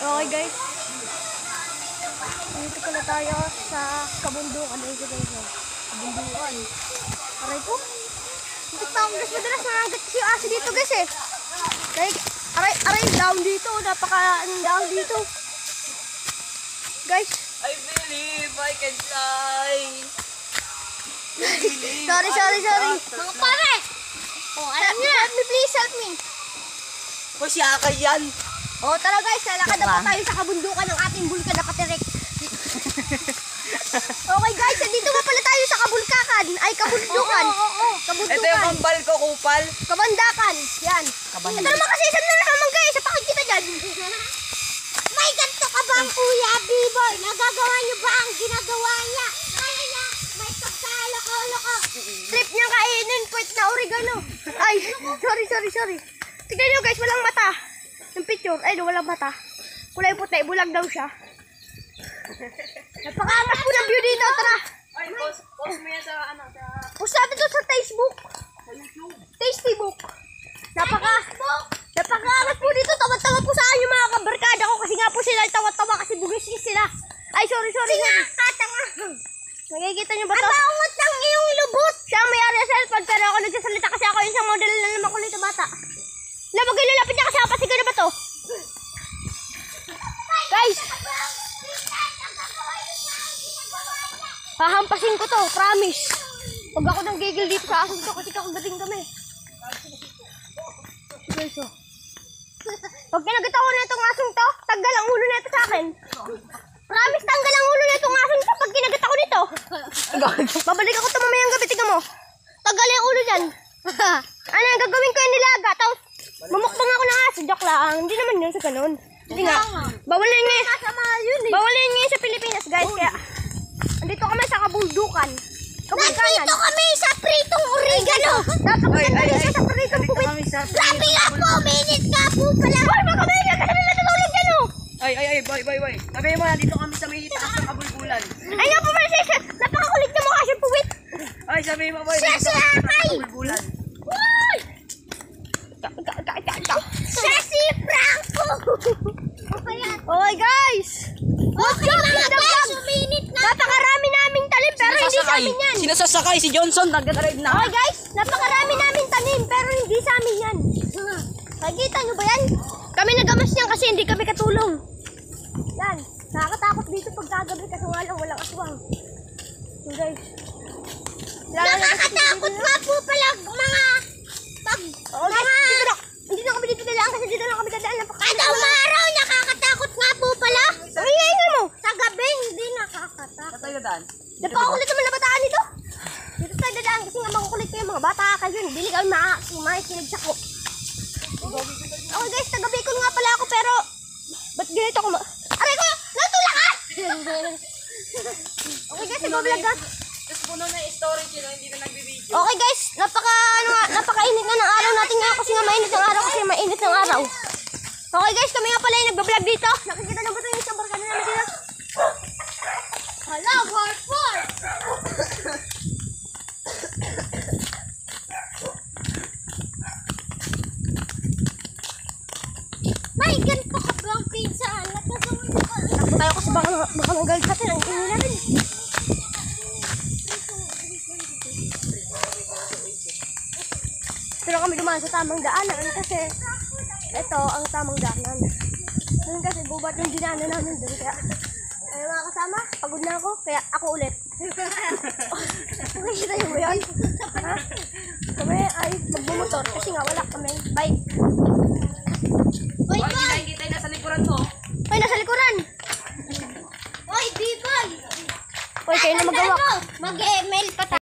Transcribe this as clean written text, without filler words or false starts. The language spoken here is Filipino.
Okay guys. Dito pala tayo sa kabundukan. Dito guys. Kabundukan. Aray po. Dito pa ako guys. Madalas nangagat kasi yung aso dito guys eh. Kaya aray down dito. Napaka-down dito. Guys. I believe I can fly. Sorry. Mga pare. Oh, alam niya. Help me please, help me. O siya kay yan. Oh, tara guys, lalakad na po tayo sa kabundukan ng ating bulkan na katerek. Okay guys, dito nga pala tayo sa kabulkakan. Ay, kabundukan. Kabundukan. Ito yung kambal ko, kupal. Kabandakan. Yan. Ito naman kasi isang na naman guys. Sa pakikita dyan. May ganito ka bang kuya, B-boy? Nagagawa niyo ba ang ginagawa niya? Kaya niya, may pagkaloko-loko. Trip niya kainin puwet na oregano. Ay, sorry. Tignan nyo guys, walang mata. Yung picture, ay walang mata. Kulay puti, bulag daw siya. Napakaangas po ng view dito, tara. Ay, post mo yan sa ano, sa... Post natin to sa Facebook. Tasty book. Napakaangas po dito. Tawa-tawa po sa akin yung mga kabarkada ko. Kasi nga po sila tawa-tawa kasi bugis sila. Ay, sorry. Katanga. Nakikita nyo ba to? Abangot ng iyong lubot. Siya ang may-ari sa cellphone pero ako nagsasalita kasi ako yung isang model na makulit na bata. Labagay lalapit niya kasi ako pasigaw na ba to? Guys! Hahampasin ko to, promise. Huwag ako nang gigil dito sa aso to kasi kakagating kami. Guys, oh. Pag kinagat ako na itong asong to, tanggal ang ulo na ito sa akin. Promise, tanggal ang ulo na itong asong to pag kinagat ako nito. Babalik ako ito mamayang gabi, tingnan mo. Tanggal yung ulo dyan. Ano yung gagawin ko yung nilaga? Tapos, mamukbang ako ng aso. Joke lang. Hindi naman yun sa ganun. Hindi nga. Bawalin ngayon sa Pilipinas, guys. Kaya, andito kami sa kabundukan. Nandito kami sa pritong oregano. Napakaganda siya sa pritong puwit. Grabe nga po, minute nga po pala. Hoy, mga kamay kasi may natutulog dyan, oh. Ay, boy. Sabi mo, nandito kami sa may taas ng kabulbulan. Ay, nga po, Marcia. Napakakulit na mukha siya puwit. Ay, sabi mo, boy, nandito kami sa taas ng kabulbulan. Uy! Siya si Franco. Okay, guys. Okay mga guys, minute na. Napakarami naming tanim pero hindi sa amin yan. Sino sasakay? Si Johnson, nag-drive na. Okay guys, napakarami namin tanim pero hindi sa amin yan. Nakikita nyo ba yan? Kami nagamas niyan kasi hindi kami katulong. Yan, nakakatakot dito pag kagabi kasi nga lang walang aswang. So guys. Nakakatakot nga po pala mga Hindi na kami dito dadaan kasi dito lang kami dadaan. kada umaraw, nakakatakot nga po pala. Ay, mo. Sa gabi, hindi nakakatakot. Tayo daan. Napakakulit naman na bataan nito. Dito tayo dadaan kasi nga makukulit kayo mga bata kayo. Hindi kami makikinig sa ko. Okay guys, taga-Bicol nga pala ako pero ba't ganito ako Aray ko! Natulakan! Okay guys, nagbablog ka. Tapos puno na yung storage yun, hindi na nagbibideo. Okay guys, napakainit na ng araw natin nga kasi nga mainit ng araw kasi mainit ng araw. Okay guys, kami nga pala yung nagbablog dito. Nakikita na ba ito yung isang barkada namin dito? Hala, hardcore! May ganito ka bang pizza? Takbo tayo kasi baka manggalit natin ang ingin natin. Pero kami dumaan sa tamang daanan kasi ito ang tamang daanan. Doon kasi bubat yung dinaanan namin doon. Kaya ay mga kasama, pagod na ako. Kaya ako ulit. Nakikita nyo ba yun? Ha? Kami ay magbumotor kasi nga wala kami bike. Oy, Ay, kita yung nasa likuran mo. Ay, nasa likuran! Oy, B-boy! Oy, kayo na magawa. Mag-email pa tayo.